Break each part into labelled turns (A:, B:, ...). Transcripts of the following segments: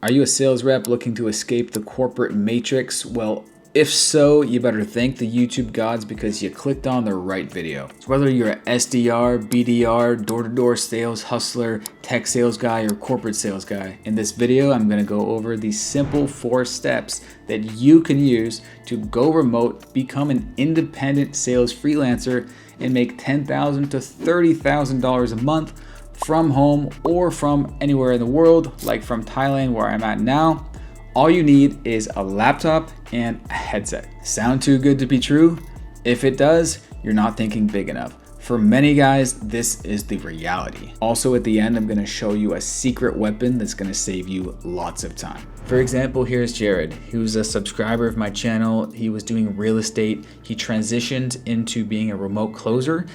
A: Are you a sales rep looking to escape the corporate matrix? Well, if so, you better thank the YouTube gods because you clicked on the right video. So whether you're an SDR, BDR, door-to-door sales hustler, tech sales guy, or corporate sales guy, in this video, I'm gonna go over the simple 4 steps that you can use to go remote, become an independent sales freelancer, and make $10,000 to $30,000 a month from home or from anywhere in the world, like from Thailand where I'm at now. All you need is a laptop and a headset. Sound too good to be true? If it does, you're not thinking big enough. For many guys, this is the reality. Also at the end, I'm gonna show you a secret weapon that's gonna save you lots of time. For example, here's Jared. He was a subscriber of my channel. He was doing real estate. He transitioned into being a remote closer,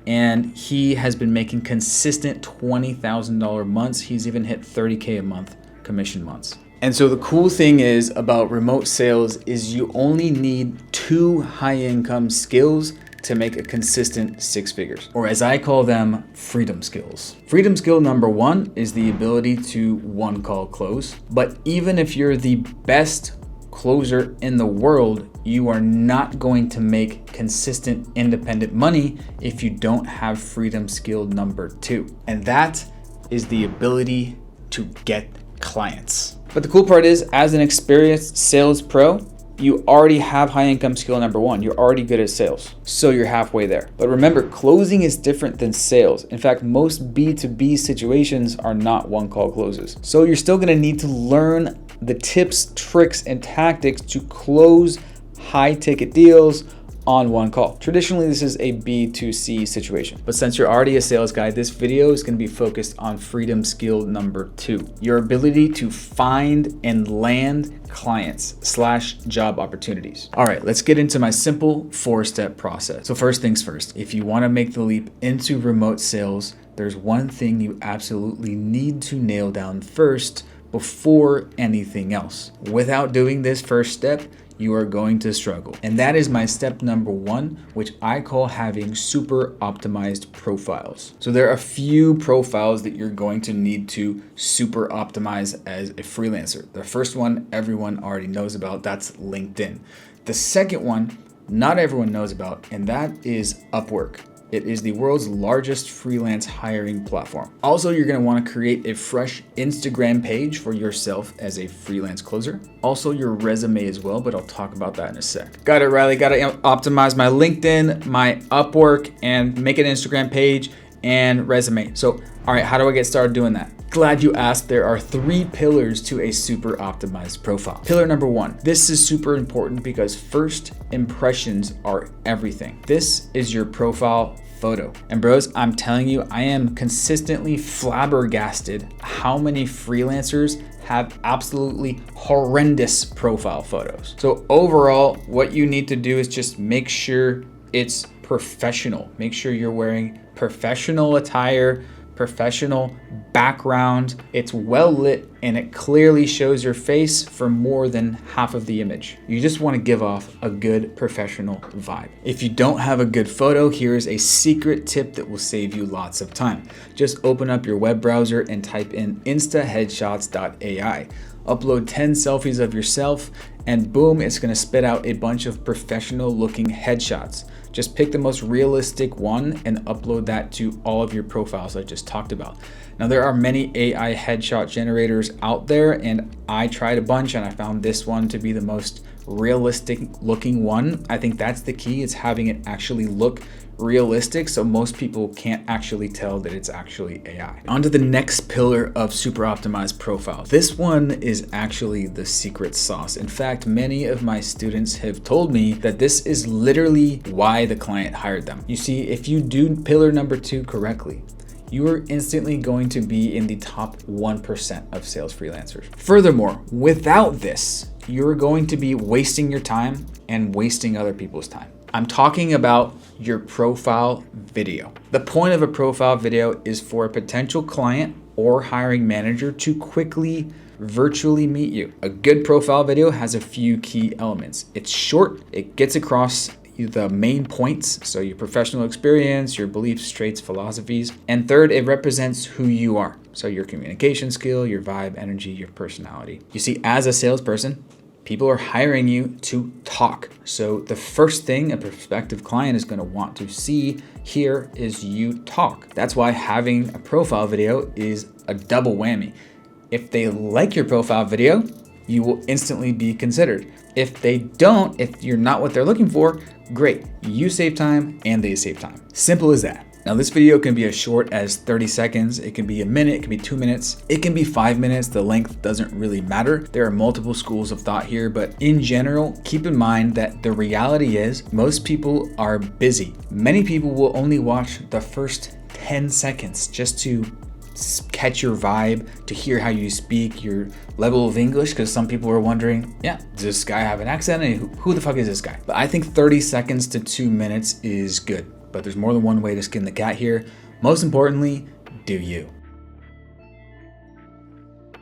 A: and he has been making consistent $20,000 months. He's even hit 30K a month commission months. And so the cool thing is about remote sales is you only need 2 high income skills to make a consistent 6 figures, or as I call them, freedom skills. Freedom skill number 1 is the ability to one call close. But even if you're the best closer in the world, you are not going to make consistent independent money if you don't have freedom skill number 2. And that is the ability to get clients. But the cool part is, as an experienced sales pro, you already have high income skill number 1. You're already good at sales. So you're halfway there. But remember, closing is different than sales. In fact, most B2B situations are not one call closes. So you're still gonna need to learn the tips, tricks, and tactics to close high ticket deals on one call. Traditionally, this is a B2C situation. But since you're already a sales guy, this video is gonna be focused on freedom skill number 2, your ability to find and land clients / job opportunities. All right, let's get into my simple 4-step process. So first things first, if you wanna make the leap into remote sales, there's one thing you absolutely need to nail down first before anything else. Without doing this first step, you are going to struggle. And that is my step number 1, which I call having super optimized profiles. So there are a few profiles that you're going to need to super optimize as a freelancer. The first one everyone already knows about, that's LinkedIn. The second one not everyone knows about, and that is Upwork. It is the world's largest freelance hiring platform. Also, you're gonna wanna create a fresh Instagram page for yourself as a freelance closer. Also, your resume as well, but I'll talk about that in a sec. Got it, Riley. Gotta optimize my LinkedIn, my Upwork, and make an Instagram page and resume. So, all right, how do I get started doing that? Glad you asked. There are 3 pillars to a super optimized profile. Pillar number 1, this is super important because first impressions are everything. This is your profile photo. And bros, I'm telling you, I am consistently flabbergasted how many freelancers have absolutely horrendous profile photos. So overall, what you need to do is just make sure it's professional. Make sure you're wearing professional attire, professional background, it's well lit, and it clearly shows your face for more than half of the image. You just want to give off a good professional vibe. If you don't have a good photo, here's a secret tip that will save you lots of time. Just open up your web browser and type in instaheadshots.ai. Upload 10 selfies of yourself, and boom, it's gonna spit out a bunch of professional looking headshots. Just pick the most realistic one and upload that to all of your profiles I just talked about. Now, there are many AI headshot generators out there, and I tried a bunch and I found this one to be the most realistic looking one. I think that's the key, is having it actually look realistic so most people can't actually tell that it's actually AI. On to the next pillar of super optimized profile. This one is actually the secret sauce. In fact, many of my students have told me that this is literally why the client hired them. You see, if you do pillar number 2 correctly, you are instantly going to be in the top 1% of sales freelancers. Furthermore, without this, you're going to be wasting your time and wasting other people's time. I'm talking about your profile video. The point of a profile video is for a potential client or hiring manager to quickly virtually meet you. A good profile video has a few key elements. It's short, it gets across the main points, so your professional experience, your beliefs, traits, philosophies. And third, it represents who you are. So your communication skill, your vibe, energy, your personality. You see, as a salesperson, people are hiring you to talk. So the first thing a prospective client is going to want to see here is you talk. That's why having a profile video is a double whammy. If they like your profile video, you will instantly be considered. If they don't, if you're not what they're looking for, great. You save time and they save time. Simple as that. Now this video can be as short as 30 seconds, it can be a minute, it can be 2 minutes, it can be 5 minutes, the length doesn't really matter. There are multiple schools of thought here, but in general, keep in mind that the reality is most people are busy. Many people will only watch the first 10 seconds just to catch your vibe, to hear how you speak, your level of English, because some people are wondering, yeah, does this guy have an accent? And who the fuck is this guy? But I think 30 seconds to 2 minutes is good. But there's more than one way to skin the cat here. Most importantly, do you.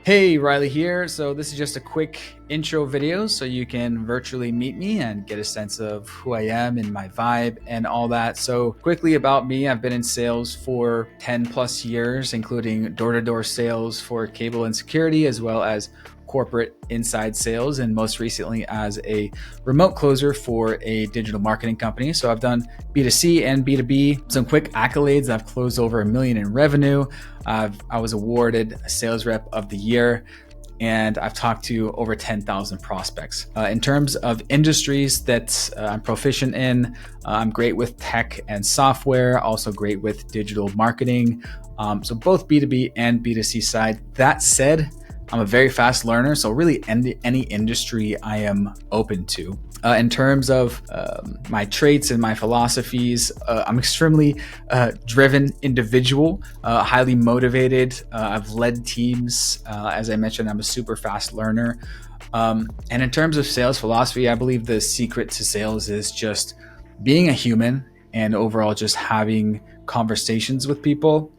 A: Hey, Riley here. So this is just a quick intro video so you can virtually meet me and get a sense of who I am and my vibe and all that. So quickly about me, I've been in sales for 10 plus years, including door-to-door sales for cable and security, as well as corporate inside sales, and most recently as a remote closer for a digital marketing company. So I've done B2C and B2B. Some quick accolades: I've closed over $1 million in revenue. I was awarded a sales rep of the year, and I've talked to over 10,000 prospects. In terms of industries that I'm proficient in, I'm great with tech and software, also great with digital marketing. So both B2B and B2C side. That said, I'm a very fast learner, so really any industry I am open to. In terms of my traits and my philosophies, I'm extremely driven individual, highly motivated. I've led teams. As I mentioned, I'm a super fast learner. And in terms of sales philosophy, I believe the secret to sales is just being a human and overall just having conversations with people,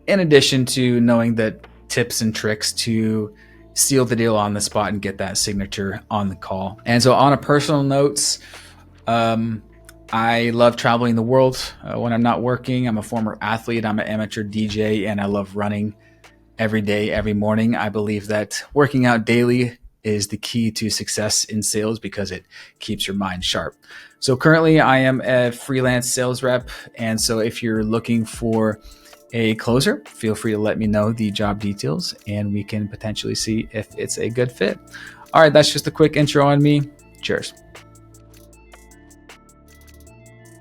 A: in addition to knowing that tips and tricks to seal the deal on the spot and get that signature on the call. And so on a personal note, I love traveling the world when I'm not working. I'm a former athlete, I'm an amateur DJ, and I love running every day, every morning. I believe that working out daily is the key to success in sales because it keeps your mind sharp. So currently I am a freelance sales rep. And so if you're looking for a closer, feel free to let me know the job details and we can potentially see if it's a good fit. All right, that's just a quick intro on me. Cheers.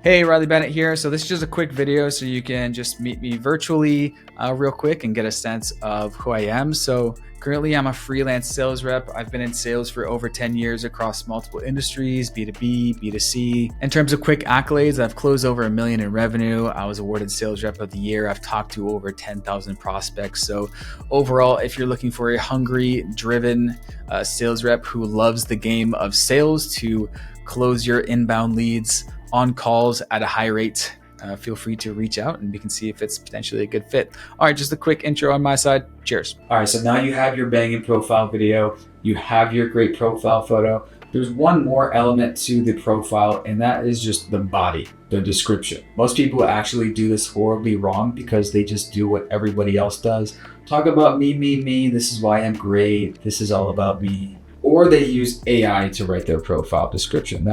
A: Hey, Riley Bennett here. So this is just a quick video so you can just meet me virtually real quick and get a sense of who I am. So currently I'm a freelance sales rep. I've been in sales for over 10 years across multiple industries, B2B, B2C. In terms of quick accolades, I've closed over $1 million in revenue. I was awarded sales rep of the year. I've talked to over 10,000 prospects. So overall, if you're looking for a hungry, driven sales rep who loves the game of sales to close your inbound leads on calls at a high rate, feel free to reach out and we can see if it's potentially a good fit. All right, just a quick intro on my side. Cheers. All right, so now you have your banging profile video, you have your great profile photo. There's one more element to the profile, and that is just the body, the description. Most people actually do this horribly wrong because they just do what everybody else does. Talk about me, this is why I'm great, this is all about me. Or they use AI to write their profile description.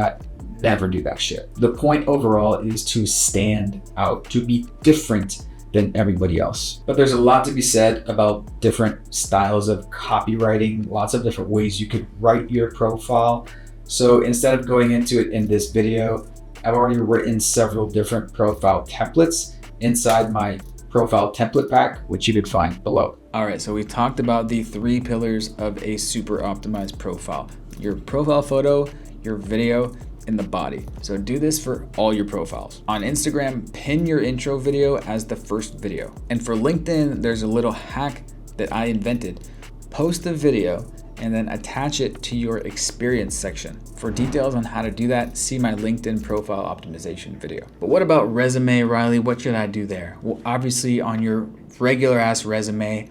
A: Never do that shit. The point overall is to stand out, to be different than everybody else. But there's a lot to be said about different styles of copywriting, lots of different ways you could write your profile. So instead of going into it in this video, I've already written several different profile templates inside my profile template pack, which you could find below. All right, so we talked about the 3 pillars of a super optimized profile: your profile photo, your video, in the body. So do this for all your profiles. On Instagram, pin your intro video as the first video. And for LinkedIn, there's a little hack that I invented. Post the video and then attach it to your experience section. For details on how to do that, see my LinkedIn profile optimization video. But what about resume, Riley? What should I do there? Well, obviously on your regular ass resume,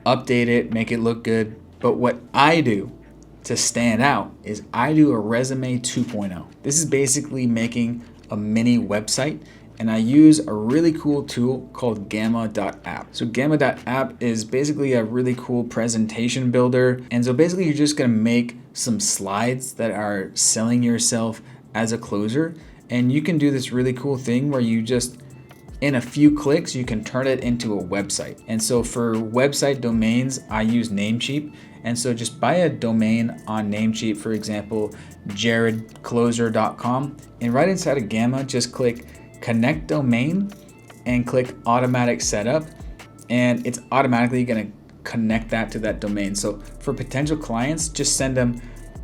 A: update it, make it look good. But what I do to stand out is I do a resume 2.0. This is basically making a mini website, and I use a really cool tool called gamma.app. So gamma.app is basically a really cool presentation builder. And so basically you're just gonna make some slides that are selling yourself as a closer. And you can do this really cool thing where you just, in a few clicks, you can turn it into a website. And so for website domains, I use Namecheap. And so just buy a domain on Namecheap, for example, jaredcloser.com. And right inside of Gamma, just click connect domain and click automatic setup. And it's automatically gonna connect that to that domain. So for potential clients, just send them,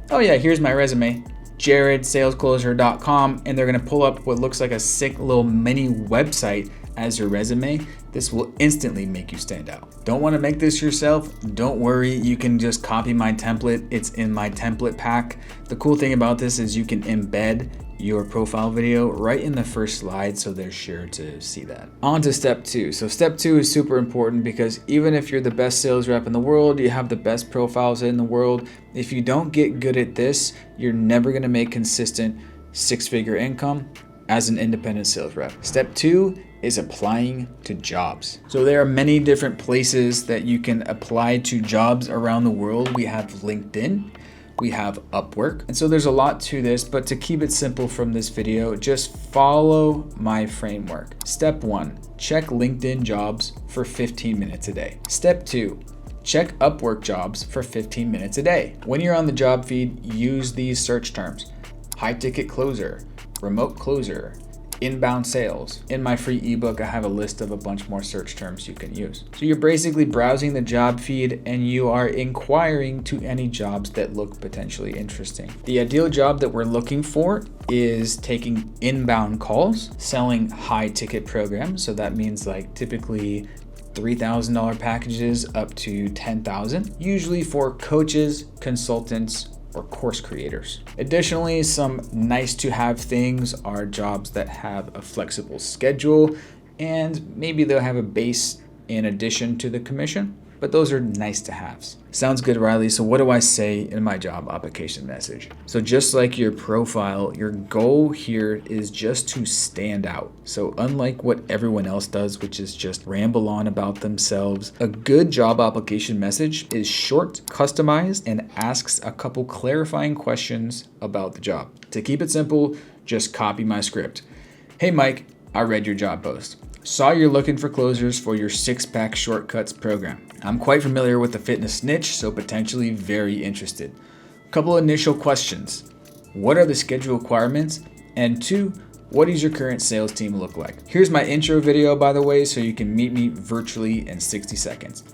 A: oh yeah, here's my resume, jaredsalescloser.com, and they're gonna pull up what looks like a sick little mini website as your resume. This will instantly make you stand out. Don't want to make this yourself? Don't worry, you can just copy my template. It's in my template pack. The cool thing about this is you can embed your profile video right in the first slide, so they're sure to see that. On to step 2. So step 2 is super important because even if you're the best sales rep in the world, you have the best profiles in the world, if you don't get good at this, you're never going to make consistent 6-figure income as an independent sales rep. Step 2 is applying to jobs. So there are many different places that you can apply to jobs around the world. We have LinkedIn, we have Upwork. And so there's a lot to this, but to keep it simple from this video, just follow my framework. Step 1, check LinkedIn jobs for 15 minutes a day. Step 2, check Upwork jobs for 15 minutes a day. When you're on the job feed, use these search terms: high ticket closer, remote closer, inbound sales. In my free ebook, I have a list of a bunch more search terms you can use. So you're basically browsing the job feed and you are inquiring to any jobs that look potentially interesting. The ideal job that we're looking for is taking inbound calls, selling high ticket programs. So that means like typically $3,000 packages up to $10,000, usually for coaches, consultants, or course creators. Additionally, some nice to have things are jobs that have a flexible schedule, and maybe they'll have a base in addition to the commission, but those are nice to haves. Sounds good, Riley. So what do I say in my job application message? So just like your profile, your goal here is just to stand out. So unlike what everyone else does, which is just ramble on about themselves, a good job application message is short, customized, and asks a couple clarifying questions about the job. To keep it simple, just copy my script. Hey Mike, I read your job post. Saw you're looking for closers for your 6-pack shortcuts program. I'm quite familiar with the fitness niche, so potentially very interested. Couple initial questions. What are the schedule requirements? And 2, what does your current sales team look like? Here's my intro video, by the way, so you can meet me virtually in 60 seconds.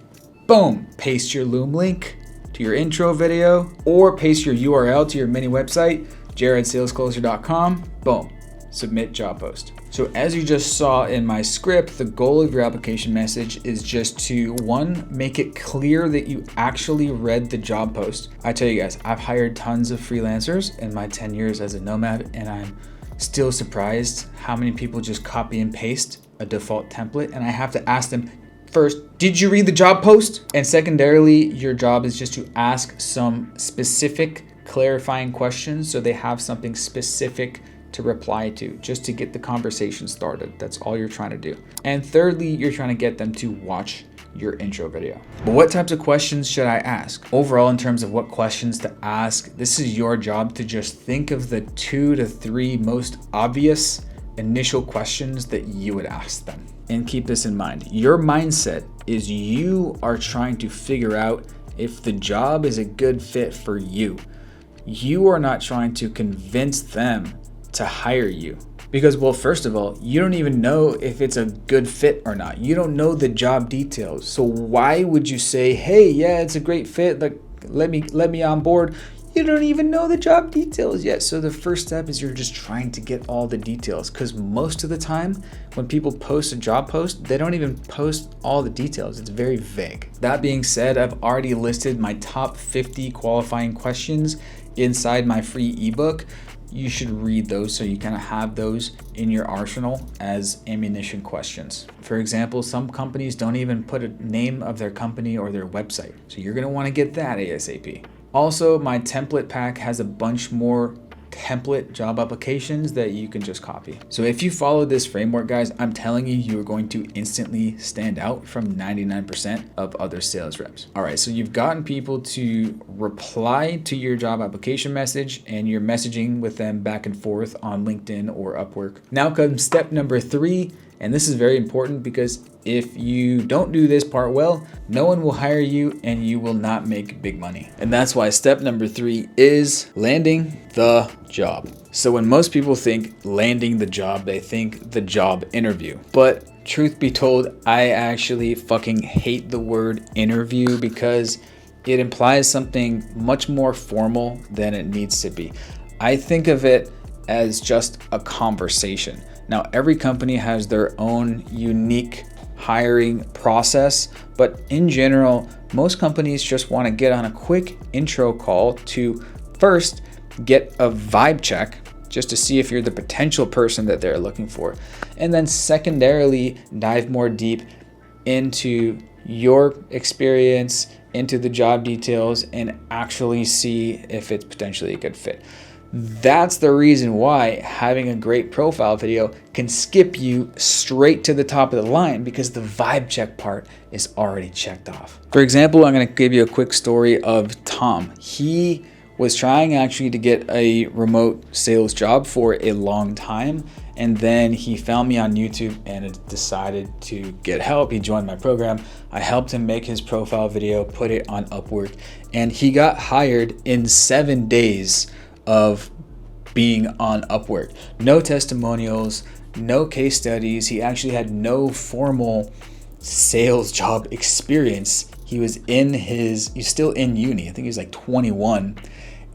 A: Boom, paste your Loom link to your intro video, or paste your URL to your mini website, jaredsalescloser.com. Boom, submit job post. So as you just saw in my script, the goal of your application message is just to, 1, make it clear that you actually read the job post. I tell you guys, I've hired tons of freelancers in my 10 years as a nomad, and I'm still surprised how many people just copy and paste a default template. And I have to ask them, first, did you read the job post? And secondarily, your job is just to ask some specific clarifying questions so they have something specific to reply to, just to get the conversation started. That's all you're trying to do. And thirdly, you're trying to get them to watch your intro video. But what types of questions should I ask? Overall, in terms of what questions to ask, this is your job to just think of the 2 to 3 most obvious initial questions that you would ask them. And keep this in mind. Your mindset is you are trying to figure out if the job is a good fit for you. You are not trying to convince them to hire you. Because, well, first of all, you don't even know if it's a good fit or not. You don't know the job details. So why would you say, hey, yeah, it's a great fit, like let me on board? You don't even know the job details yet. So the first step is you're just trying to get all the details, because most of the time when people post a job post, they don't even post all the details. It's very vague. That being said, I've already listed my top 50 qualifying questions inside my free ebook. You should read those so you kind of have those in your arsenal as ammunition questions. For example, some companies don't even put a name of their company or their website. So you're going to want to get that ASAP. Also, my template pack has a bunch more template job applications that you can just copy. So if you follow this framework, guys, I'm telling you, you are going to instantly stand out from 99% of other sales reps. All right, so you've gotten people to reply to your job application message and you're messaging with them back and forth on LinkedIn or Upwork. Now comes step number 3. And this is very important because if you don't do this part well, no one will hire you and you will not make big money. And that's why step number 3 is landing the job. So when most people think landing the job, they think the job interview. But truth be told, I actually fucking hate the word interview because it implies something much more formal than it needs to be. I think of it as just a conversation. Now, every company has their own unique hiring process, but in general, most companies just want to get on a quick intro call to first get a vibe check just to see if you're the potential person that they're looking for. And then secondarily, dive more deep into your experience, into the job details, and actually see if it's potentially a good fit. That's the reason why having a great profile video can skip you straight to the top of the line, because the vibe check part is already checked off. For example, I'm going to give you a quick story of Tom. He was trying actually to get a remote sales job for a long time, and then he found me on YouTube and decided to get help. He joined my program. I helped him make his profile video, put it on Upwork, and he got hired in 7 days of being on Upwork. No testimonials, no case studies. He actually had no formal sales job experience. He's still in uni. I think he was like 21.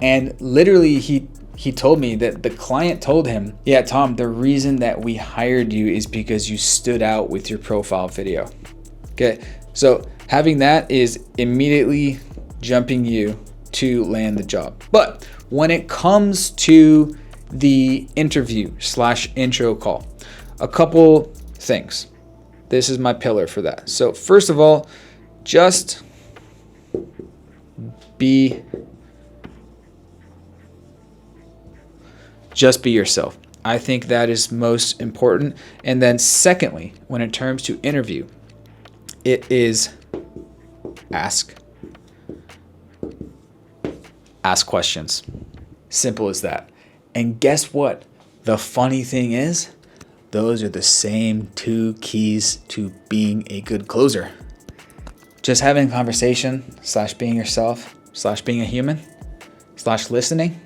A: And literally he told me that the client told him, yeah, Tom, the reason that we hired you is because you stood out with your profile video. Okay. So having that is immediately jumping you to land the job. But when it comes to the interview/intro call, a couple things. This is my pillar for that. So first of all, just be yourself. I think that is most important. And then secondly, when it comes to interview, it is ask questions. Simple as that. And guess what? The funny thing is, those are the same 2 keys to being a good closer. Just having a conversation / being yourself / being a human / listening,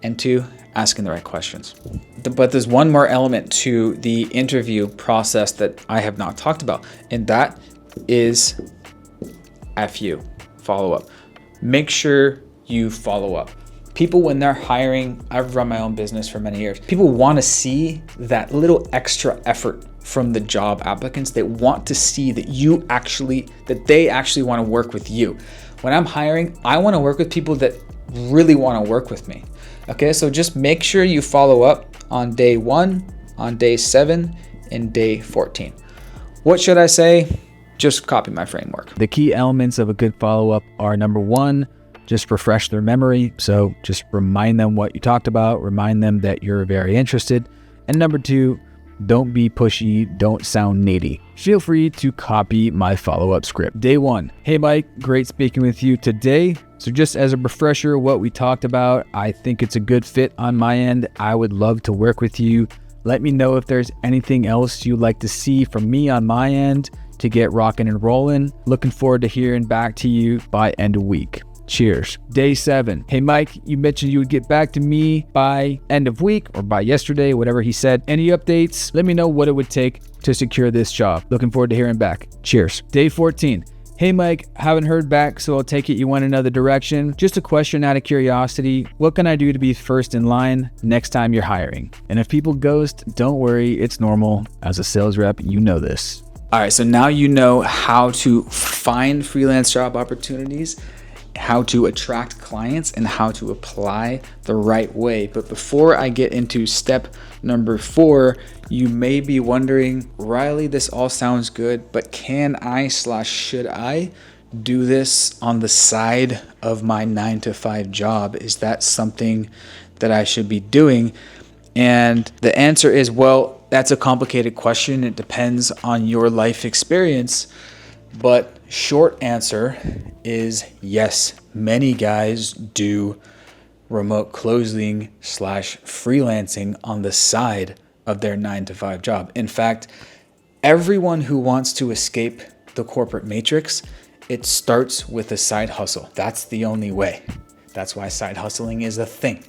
A: and 2, asking the right questions. But there's one more element to the interview process that I have not talked about, and that is FU, follow up. Make sure you follow up. People, when they're hiring, I've run my own business for many years. People want to see that little extra effort from the job applicants. They want to see that they actually want to work with you. When I'm hiring, I want to work with people that really want to work with me. Okay, so just make sure you follow up on day 1, on day 7, and day 14. What should I say? Just copy my framework. The key elements of a good follow-up are, number 1, just refresh their memory. So just remind them what you talked about, remind them that you're very interested. And number 2, don't be pushy, don't sound needy. Feel free to copy my follow-up script. Day 1, hey Mike, great speaking with you today. So just as a refresher, what we talked about, I think it's a good fit on my end. I would love to work with you. Let me know if there's anything else you'd like to see from me on my end to get rocking and rolling. Looking forward to hearing back to you by end of week. Cheers. Day 7. Hey Mike, you mentioned you would get back to me by end of week or by yesterday, whatever he said. Any updates? Let me know what it would take to secure this job. Looking forward to hearing back. Cheers. Day 14. Hey Mike, haven't heard back, so I'll take it you went another direction. Just a question out of curiosity. What can I do to be first in line next time you're hiring? And if people ghost, don't worry, it's normal. As a sales rep, you know this. All right, so now you know how to find freelance job opportunities, how to attract clients, and how to apply the right way. But before I get into step number 4, you may be wondering, Riley, this all sounds good, but can I / should I do this on the side of my 9-to-5 job? Is that something that I should be doing? And the answer is, well, that's a complicated question. It depends on your life experience. But short answer is yes. Many guys do remote closing / freelancing on the side of their 9-to-5 job. In fact, everyone who wants to escape the corporate matrix, it starts with a side hustle. That's the only way. That's why side hustling is a thing.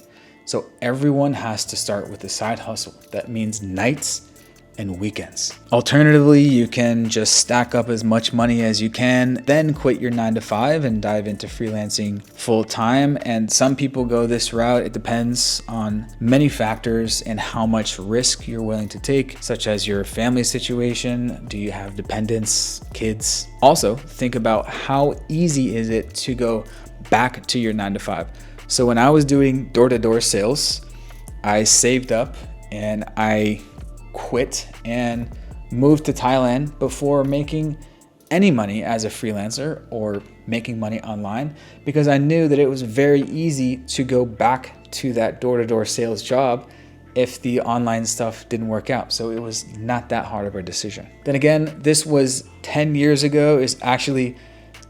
A: So everyone has to start with a side hustle. That means nights and weekends. Alternatively, you can just stack up as much money as you can, then quit your 9-to-5 and dive into freelancing full time. And some people go this route. It depends on many factors and how much risk you're willing to take, such as your family situation. Do you have dependents, kids? Also, think about how easy is it to go back to your 9-to-5. So when I was doing door-to-door sales, I saved up and I quit and moved to Thailand before making any money as a freelancer or making money online, because I knew that it was very easy to go back to that door-to-door sales job if the online stuff didn't work out. So it was not that hard of a decision. Then again, this was 10 years ago. It's actually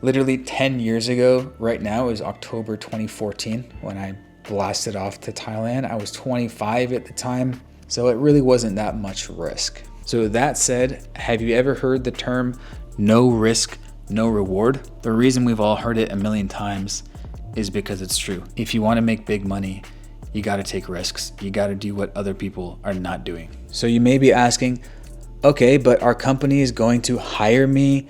A: literally 10 years ago right now. It was October 2014 when I blasted off to Thailand. I was 25 at the time. So it really wasn't that much risk. So that said, have you ever heard the term no risk, no reward? The reason we've all heard it a million times is because it's true. If you want to make big money, you got to take risks. You got to do what other people are not doing. So you may be asking, okay, but our company is going to hire me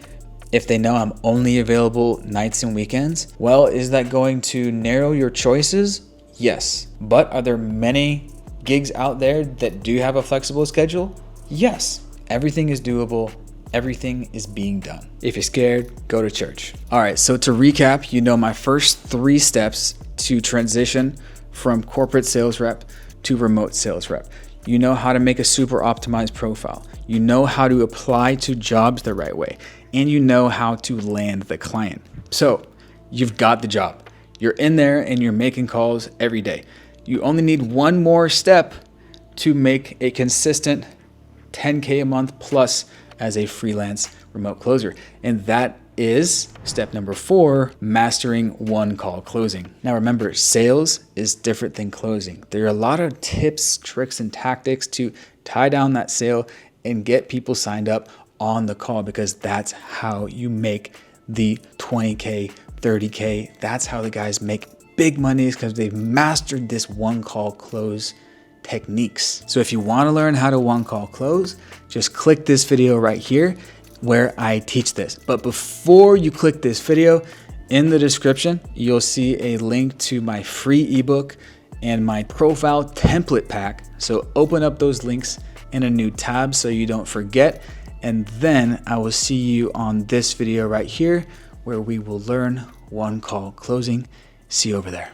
A: if they know I'm only available nights and weekends? Well, is that going to narrow your choices? Yes. But are there many gigs out there that do have a flexible schedule? Yes. Everything is doable. Everything is being done. If you're scared, go to church. All right, so to recap, you know my first 3 steps to transition from corporate sales rep to remote sales rep. You know how to make a super optimized profile. You know how to apply to jobs the right way. And you know how to land the client. So you've got the job. You're in there and you're making calls every day. You only need one more step to make a consistent 10K a month plus as a freelance remote closer. And that is step number 4, mastering one call closing. Now remember, sales is different than closing. There are a lot of tips, tricks, and tactics to tie down that sale and get people signed up on the call, because that's how you make the 20K, 30K. That's how the guys make big money, because they've mastered this one call close techniques. So if you want to learn how to one call close, just click this video right here where I teach this. But before you click this video, in the description, you'll see a link to my free ebook and my profile template pack. So open up those links in a new tab so you don't forget. And then I will see you on this video right here where we will learn one call closing. See you over there.